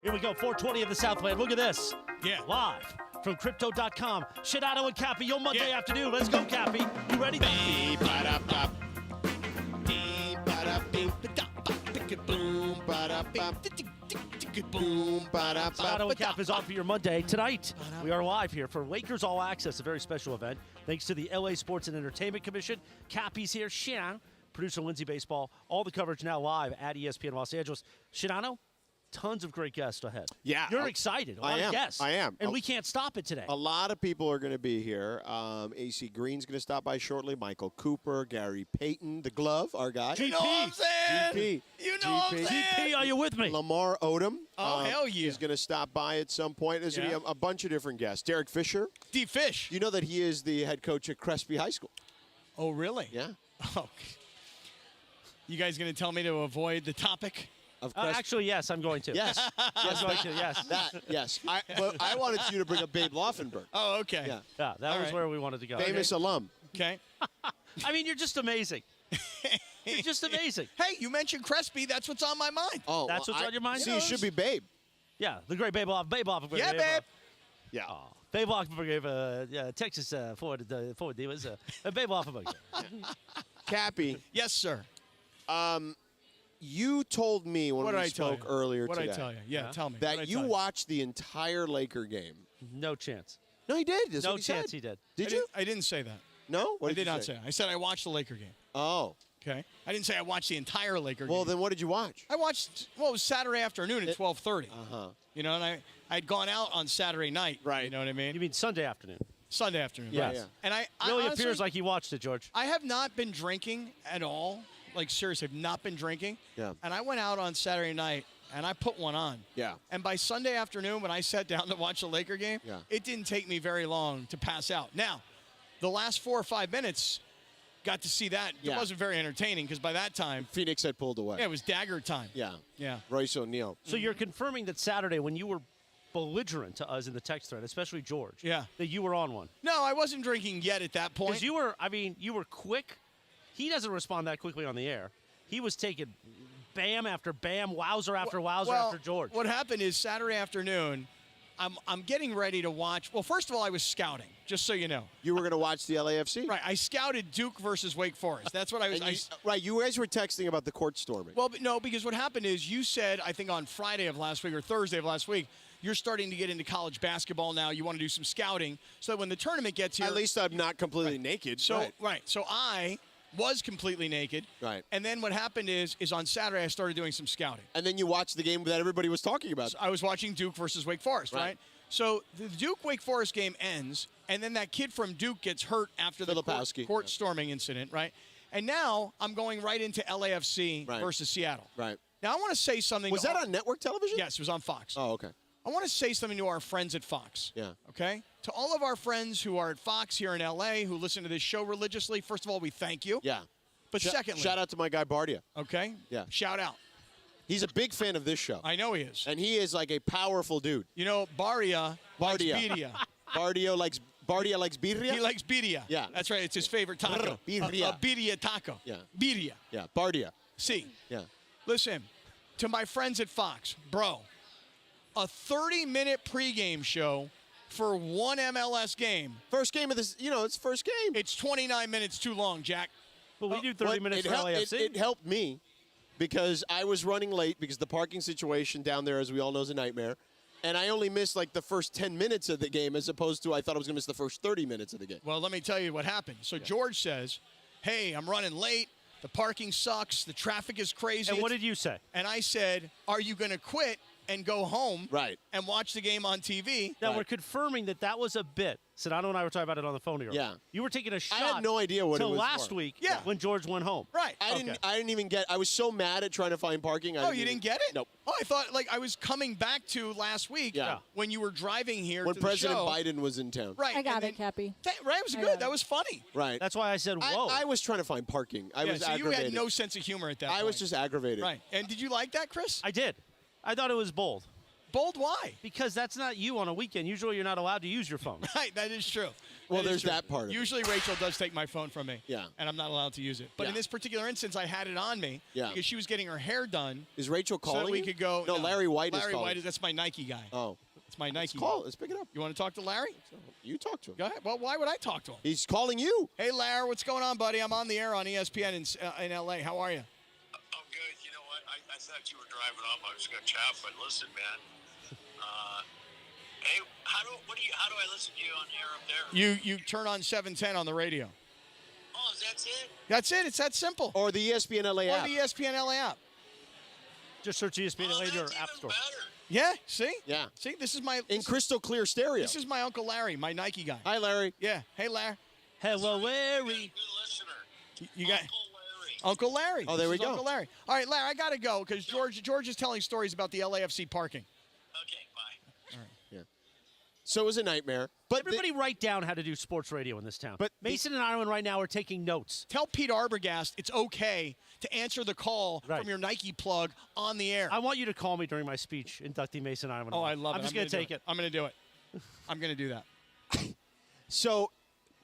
Here we go, 420 of the Southland. Look at this. Yeah. Live from Crypto.com. Sedano and Cappy, your Monday afternoon. Let's go, Cappy. You ready? Sedano and Cap is on for your Monday. Tonight, we are live here for Lakers All Access, a very special event. Thanks to the LA Sports and Entertainment Commission. Cappy's here. Shan, producer Lindsay Baseball. All the coverage now live at ESPN Los Angeles. Sedano, tons of great guests ahead. Yeah. You're excited. A lot of guests. I am. And we can't stop it today. A lot of people are going to be here. AC Green's going to stop by shortly. Michael Cooper, Gary Payton, the glove, our guy. You know what I'm saying? GP. You know what I'm saying? GP, are you with me? Lamar Odom. Oh, hell yeah. He's going to stop by at some point. There's going to be a bunch of different guests. Derek Fisher. Deep Fish. You know that he is the head coach at Crespi High School. Oh, really? Yeah. Oh. You guys going to tell me to avoid the topic? Of Actually, yes, I'm going to. Yes. I'm going to, yes. Yes. But I wanted you to bring up Babe Laufenberg. Oh, okay. Yeah. Yeah, that was where we wanted to go. Famous alum. Okay. I mean, you're just amazing. You're just amazing. Hey, you mentioned Crespi. That's what's on my mind. Oh, That's what's on your mind? See, it should be Babe. Yeah, the great Babe Laufenberg. Yeah, babe. Yeah. Babe Laufenberg, Texas forward divas. Babe Laufenberg. Cappy, Yes, sir. you told me when What did we I tell spoke you? earlier What today did I tell you? Yeah, tell me. that you watched the entire Laker game. No chance. No, he did. That's No what he chance said. he did. Did you? I didn't say that. No? What I did you not say that. I said I watched the Laker game. Oh. Okay. I didn't say I watched the entire Laker game. Well, then what did you watch? I watched, it was Saturday afternoon at 12:30. Uh-huh. You know, and I'd gone out on Saturday night. Right. You know what I mean? You mean Sunday afternoon? Sunday afternoon. Yes. Right. Yeah. And I Really honestly, appears like you watched it, George. I have not been drinking at all. Like, seriously, I've not been drinking. Yeah. And I went out on Saturday night, and I put one on. Yeah. And by Sunday afternoon, when I sat down to watch the Laker game, Yeah. it didn't take me very long to pass out. Now, the last 4 or 5 minutes, got to see that. Yeah. It wasn't very entertaining because by that time, Phoenix had pulled away. yeah, it was dagger time. Yeah. Yeah. Royce O'Neal. So you're confirming that Saturday, when you were belligerent to us in the text thread, especially George, Yeah. that you were on one. No, I wasn't drinking yet at that point. Because you were quick. He doesn't respond that quickly on the air. He was taking bam after bam, wowzer after wowzer after George. What happened is Saturday afternoon, I'm getting ready to watch. Well, first of all, I was scouting, just so you know. You were going to watch the LAFC? Right, I scouted Duke versus Wake Forest. That's what I was. And you guys were texting about the court storming. Well, but no, because what happened is you said, I think on Friday of last week or Thursday of last week, you're starting to get into college basketball now. You want to do some scouting so that when the tournament gets here. At least I'm not completely naked. So So I was completely naked. Right. And then what happened is on Saturday I started doing some scouting. And then you watched the game that everybody was talking about. So I was watching Duke versus Wake Forest, right? So the Duke-Wake Forest game ends, and then that kid from Duke gets hurt after the court storming incident, right? And now I'm going right into LAFC versus Seattle. Right. Now I want to say something. Was that on network television? Yes, it was on Fox. Oh, okay. I want to say something to our friends at Fox. Yeah. Okay? To all of our friends who are at Fox here in LA who listen to this show religiously, first of all, we thank you. Yeah. But secondly. Shout out to my guy Bardia. Okay? Yeah. Shout out. He's a big fan of this show. I know he is. And he is like a powerful dude. You know, Bardia likes birria. Bardia likes birria? He likes birria. Yeah. That's right. It's his favorite taco. Birria. A birria taco. Yeah. Birria. Yeah, Bardia. See. Yeah. Listen, to my friends at Fox, bro, a 30-minute pregame show for one MLS game. First game of this, it's first game. It's 29 minutes too long, Jack. Well, we do 30 minutes for LAFC. It helped me because I was running late because the parking situation down there, as we all know, is a nightmare. And I only missed like the first 10 minutes of the game as opposed to I thought I was going to miss the first 30 minutes of the game. Well, let me tell you what happened. So George says, hey, I'm running late. The parking sucks. The traffic is crazy. And what did you say? And I said, are you going to quit and go home and watch the game on TV? Now, we're confirming that was a bit. Sedano and I were talking about it on the phone here. Yeah. You were taking a shot. I had no idea what it was last for. week Yeah. when George went home. Right. I didn't even get. I was so mad at trying to find parking. You didn't get it? Nope. Oh, I thought I was coming back to last week when you were driving here when to President the show. Biden was in town. Right. I got it, Cappy. Right, it was good. That was funny. Right. That's why I said, whoa. I was trying to find parking. I was so aggravated. you had no sense of humor at that point. I was just aggravated. Right. And did you like that, Chris? I did. I thought it was bold. Bold, why? Because that's not you on a weekend. Usually you're not allowed to use your phone. Right, that is true. Well, there's that part of it. Usually Rachel does take my phone from me. Yeah. And I'm not allowed to use it. But in this particular instance, I had it on me because she was getting her hair done. Is Rachel calling so that we you? could go. No, Larry White is Larry calling. White, that's my Nike guy. Oh. It's my Nike Call. Let's pick it up. You want to talk to Larry? You talk to him. Go ahead. Well, why would I talk to him? He's calling you. Hey, Larry, what's going on, buddy? I'm on the air on ESPN in L.A. How are you? I'm good. You know what? I thought you were driving up. I was going to chat, but listen, man. Hey, how do I listen to you on air up there? You turn on 710 on the radio. Oh, that's it? That's it. It's that simple. Or the ESPN LA app. Or the ESPN LA app. Just search ESPN LA in your app store. Better. Yeah. See? Yeah. See, this is my In crystal clear stereo. This is my Uncle Larry, my Nike guy. Hi, Larry. Yeah. Hey, Larry. Hello, Larry. Good listener. You got Uncle Larry. Uncle Larry. Oh, there This we is go. Uncle Larry. All right, Larry, I got to go because George is telling stories about the LAFC parking. Okay, bye. So it was a nightmare. But Everybody write down how to do sports radio in this town. But Mason and Ireland right now are taking notes. Tell Pete Arbogast it's okay to answer the call from your Nike plug on the air. I want you to call me during my speech, inducting Mason Ireland. Oh, I love it. I'm just going to take it. I'm going to do it. I'm going to do that. So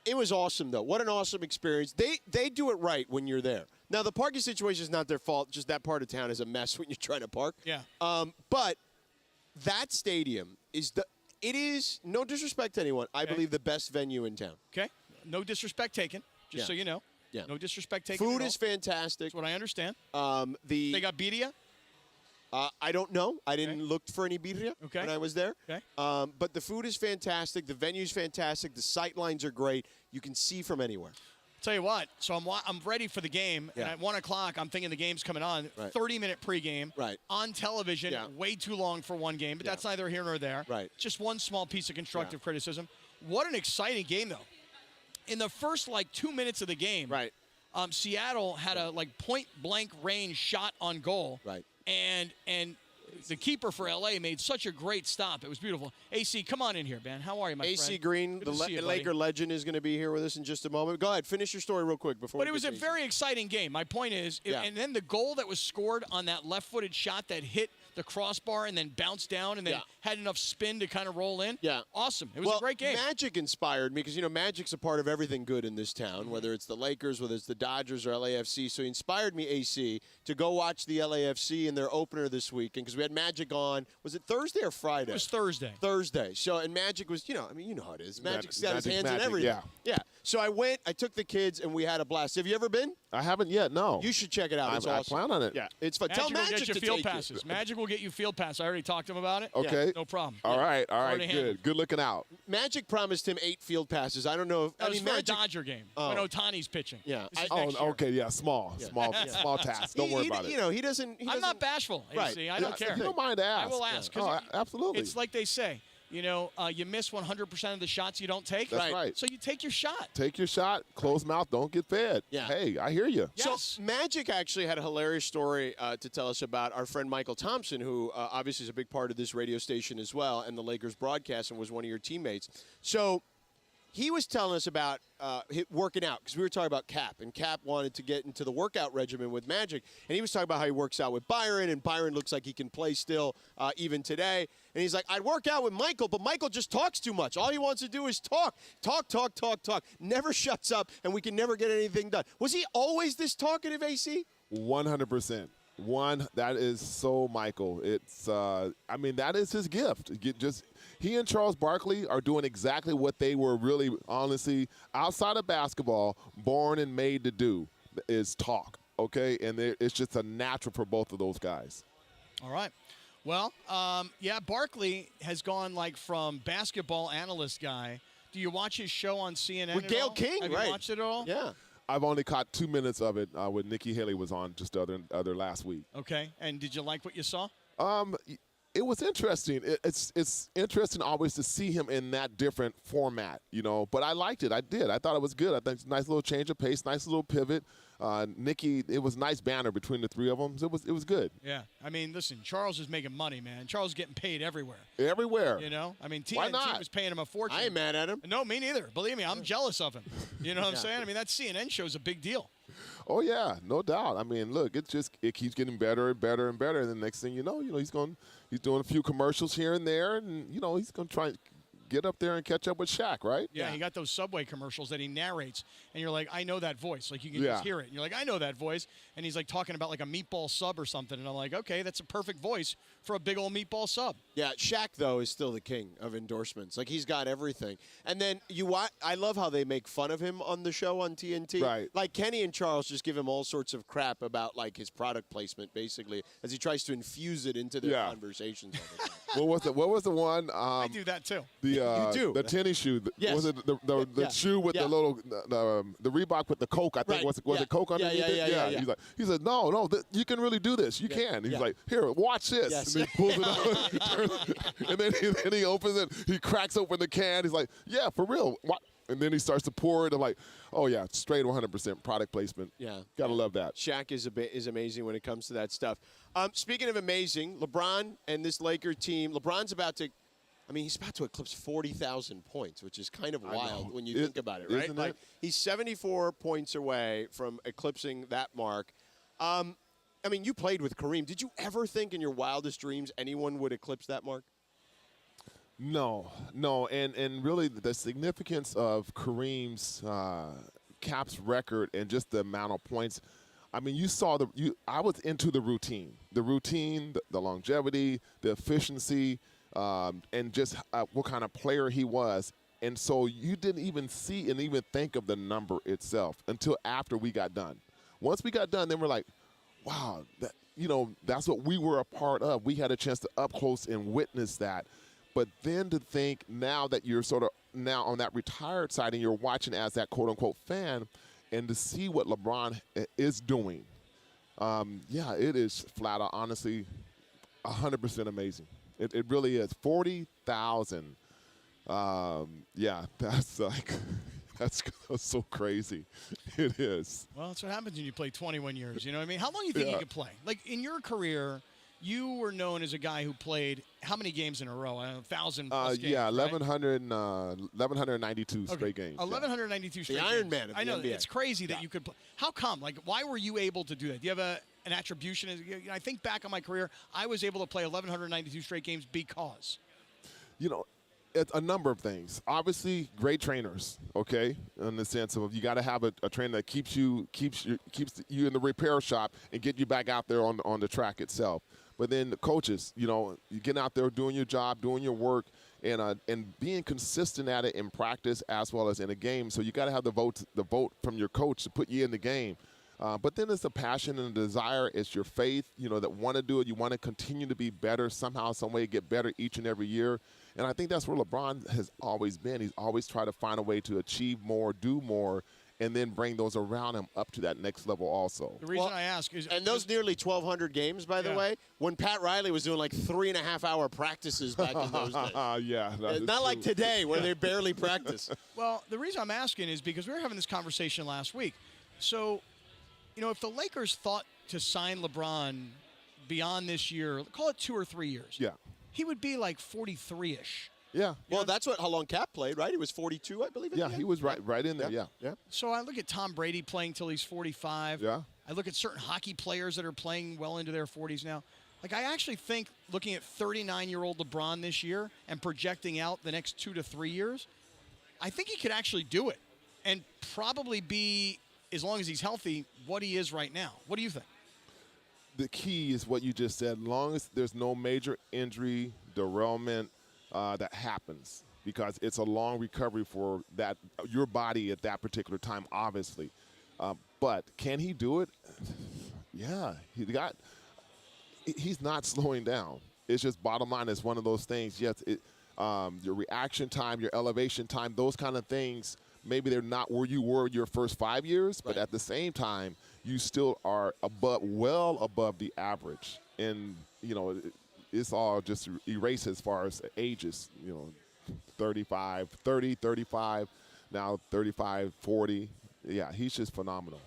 it was awesome, though. What an awesome experience. They do it right when you're there. Now, the parking situation is not their fault. Just that part of town is a mess when you're trying to park. Yeah. But that stadium it is, no disrespect to anyone, I believe the best venue in town. Okay. No disrespect taken, just so you know. Yeah. No disrespect taken. Food is fantastic. That's what I understand. They got birria? I don't know. I didn't look for any birria when I was there. Okay. But the food is fantastic. The venue's fantastic. The sight lines are great. You can see from anywhere. Tell you what, so I'm ready for the game, and at 1 o'clock, I'm thinking the game's coming on. 30-minute pregame on television. Way too long for one game, but that's neither here nor there. Right. Just one small piece of constructive criticism. What an exciting game, though. In the first 2 minutes of the game, Seattle had a point-blank range shot on goal. Right. And the keeper for LA made such a great stop. It was beautiful. AC, come on in here, man. How are you, my friend? AC Green, Good the to see you, buddy. Laker legend, is going to be here with us in just a moment. Go ahead, finish your story real quick before. But it was a very exciting game. My point is, and then the goal that was scored on that left-footed shot that hit the crossbar and then bounced down and then had enough spin to kind of roll in. Yeah. Awesome. It was a great game. Magic inspired me because, Magic's a part of everything good in this town, whether it's the Lakers, whether it's the Dodgers or LAFC. So he inspired me, AC, to go watch the LAFC in their opener this weekend because we had Magic on. Was it Thursday or Friday? It was Thursday. Thursday. So, and Magic was, you know how it is. Magic's got his hands in Magic, everything. Yeah. So I went, I took the kids, and we had a blast. Have you ever been? I haven't yet, no. You should check it out. It's I awesome. plan on it. Yeah, it's fun. Magic Tell Magic will get you to field take passes. you. Magic will get you field passes. I already talked to him about it. Okay. No problem. All right, Already handled. good. Good looking out. Magic promised him 8 field passes. I don't know if That was for Magic. a Dodger game when Otani's pitching. Yeah. This is next year. Okay, yeah, small task. Don't worry about it. He doesn't. I'm not bashful, AC. I don't care. You don't mind to ask. I will ask. Absolutely. It's like they say, you miss 100% of the shots you don't take. That's right. So you take your shot. Take your shot. Close mouth. Don't get fed. Yeah. Hey, I hear you. Yes. So Magic actually had a hilarious story to tell us about our friend Michael Thompson, who obviously is a big part of this radio station as well, and the Lakers broadcast, and was one of your teammates. So he was telling us about working out because we were talking about Cap, and Cap wanted to get into the workout regimen with Magic, and he was talking about how he works out with Byron, and Byron looks like he can play still even today. And he's like, I'd work out with Michael, but Michael just talks too much. All he wants to do is talk. Never shuts up, and we can never get anything done. Was he always this talkative, AC? 100%. That is so Michael. It's, that is his gift. He and Charles Barkley are doing exactly what they were really, honestly, outside of basketball, born and made to do, is talk, okay? And it's just a natural for both of those guys. All right. Well, Barkley has gone from basketball analyst guy. Do you watch his show on CNN with at Gayle all? King, Have right? You watched it at all? Yeah. I've only caught 2 minutes of it when Nikki Haley was on just the other last week. Okay. And did you like what you saw? It was interesting. It's interesting always to see him in that different format, But I liked it. I did. I thought it was good. I think it's a nice little change of pace, nice little pivot. Nikki, it was nice banner between the three of them. It was good. Yeah. Listen, Charles is making money, man. Charles is getting paid everywhere. Everywhere. TNT Why not? was paying him a fortune. I ain't mad at him. No, me neither. Believe me, I'm jealous of him. You know what I'm saying? That CNN show is a big deal. Oh yeah, no doubt. Look, it keeps getting better and better and better. And the next thing you know, he's doing a few commercials here and there, and he's going to try and get up there and catch up with Shaq, right? Yeah, he got those Subway commercials that he narrates, and you're like, I know that voice. Like, you can just hear it. And you're like, I know that voice. And he's like talking about like a meatball sub or something, and I'm like, okay, that's a perfect voice for a big old meatball sub. Yeah, Shaq, though, is still the king of endorsements. Like, he's got everything. And then I love how they make fun of him on the show on TNT. Right. Like, Kenny and Charles just give him all sorts of crap about, like, his product placement, basically, as he tries to infuse it into their conversations all the time. What was the one? I do that, too. You do. The tennis shoe. Yes. Was it the shoe with the little the Reebok with the Coke? I think was it Coke underneath it? Yeah. He said, no, you can really do this. You can. He's like, here, watch this. Yes. And he pulls it out, and then he opens it. He cracks open the can. He's like, yeah, for real. What? And then he starts to pour it. I'm like, oh yeah, straight 100% product placement. Yeah, gotta love that. Shaq is amazing when it comes to that stuff. Speaking of amazing, LeBron and this Laker team. LeBron's about to. I mean, he's about to eclipse 40,000 points, which is kind of wild when you think about it, right? Isn't like it? he's 74 points away from eclipsing that mark. I mean, you played with Kareem. Did you ever think in your wildest dreams anyone would eclipse that mark? No, and really the significance of Kareem's Cap's record and just the amount of points. I mean, you saw I was into the routine, the longevity, the efficiency. And just what kind of player he was. And so you didn't even see and even think of the number itself until after we got done. Once we got done, then we're like, wow, that's what we were a part of. We had a chance to up close and witness that. But then to think now that you're sort of now on that retired side and you're watching as that quote-unquote fan and to see what LeBron is doing, it is flat out, honestly, 100% amazing. It really is. 40,000. That's like, that's so crazy. It is. Well, that's what happens when you play 21 years. You know what I mean? How long do you think you could play? Like, in your career, you were known as a guy who played how many games in a row? 1,000 plus games, yeah, right? 1,192 straight games. 1,192 straight the games. Iron Man of the I know. NBA. It's crazy that you could play. How come? Like, why were you able to do that? Do you have an attribution? I think back on my career, I was able to play 1,192 straight games because. It's a number of things. Obviously, great trainers, okay, in the sense of you got to have a trainer that keeps you in the repair shop and get you back out there on the track itself. But then the coaches, you get out there doing your job, doing your work, and being consistent at it in practice as well as in a game. So you got to have the vote from your coach to put you in the game. But then it's the passion and the desire. It's your faith, that want to do it. You want to continue to be better somehow, some way, get better each and every year. And I think that's where LeBron has always been. He's always tried to find a way to achieve more, do more, and then bring those around him up to that next level also. The reason I ask is... And those nearly 1,200 games, by the way, when Pat Riley was doing like 3.5-hour practices back in those days. Not like today where they barely practice. Well, the reason I'm asking is because we were having this conversation last week. So, if the Lakers thought to sign LeBron beyond this year, call it 2 or 3 years. Yeah. He would be like 43-ish. Yeah. Well, that's how long Cap played, right? He was 42, I believe. Yeah, he was right in there. Yeah. So I look at Tom Brady playing till he's 45. Yeah. I look at certain hockey players that are playing well into their 40s now. Like, I actually think looking at 39-year-old LeBron this year and projecting out the next 2 to 3 years, I think he could actually do it and probably be, as long as he's healthy, what he is right now. What do you think? The key is what you just said. As long as there's no major injury, derailment that happens, because it's a long recovery for that your body at that particular time, obviously. But can he do it? Yeah, he's not slowing down. It's just bottom line. It's one of those things. Yes, your reaction time, your elevation time, those kind of things. Maybe they're not where you were your first 5 years, but at the same time, you still are well above the average. And, it's all just erased as far as ages, 35, 30, 35, now 35, 40. Yeah, he's just phenomenal.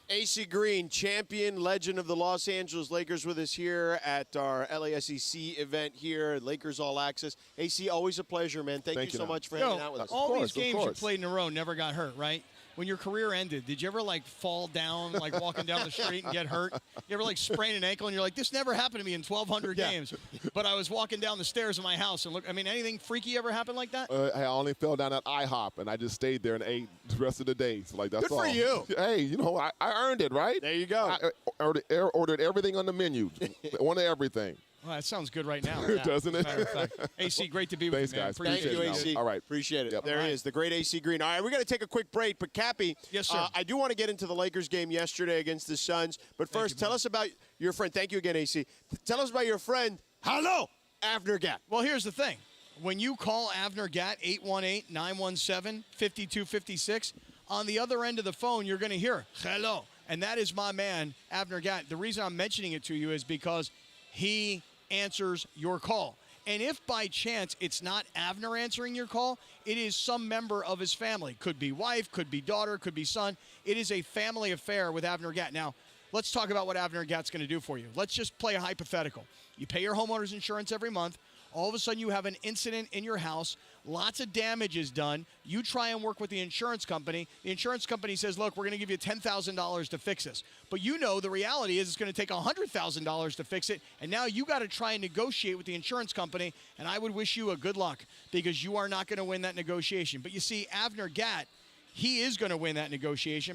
AC Green, champion, legend of the Los Angeles Lakers, with us here at our LASEC event here, Lakers All Access. AC, always a pleasure, man. Thank you so much for hanging out with us. All these games you played in a row never got hurt, right? when your career ended, did you ever like fall down, like walking down the street and get hurt? You ever like sprain an ankle and you're like, this never happened to me in 1,200 games, but I was walking down the stairs of my house and look. I mean, anything freaky ever happen like that? I only fell down at IHOP, and I just stayed there and ate the rest of the day. So, like, that's Good all. for you. Hey, you know, I earned it, right? There you go. I ordered everything on the menu. Wanted everything. Well, that sounds good right now. Doesn't it? Matter of fact. AC, great to be with Thanks, you, man. guys. Appreciate Thank you, it. AC. All right. Appreciate it. Yep. There he is, the great AC Green. All right, we got to take a quick break, but Cappy. Yes, sir. I do want to get into the Lakers game yesterday against the Suns, but first, tell us about your friend. Thank you again, AC. Tell us about your friend. Hello, Avner Gatt. Well, here's the thing. When you call Avner Gatt, 818-917-5256, on the other end of the phone, you're going to hear, hello. And that is my man, Avner Gatt. The reason I'm mentioning it to you is because he answers your call. And if by chance it's not Avner answering your call, it is some member of his family. Could be wife, could be daughter, could be son. It is a family affair with Avner Gatt. Now, let's talk about what Avner Gatt's going to do for you. Let's just play a hypothetical. You pay your homeowner's insurance every month. All of a sudden, you have an incident in your house. Lots of damage is done. You try and work with the insurance company. The insurance company says, look, we're going to give you $10,000 to fix this. But you know the reality is it's going to take $100,000 to fix it. And now you got to try and negotiate with the insurance company. And I would wish you a good luck because you are not going to win that negotiation. But you see, Avner Gatt, he is going to win that negotiation.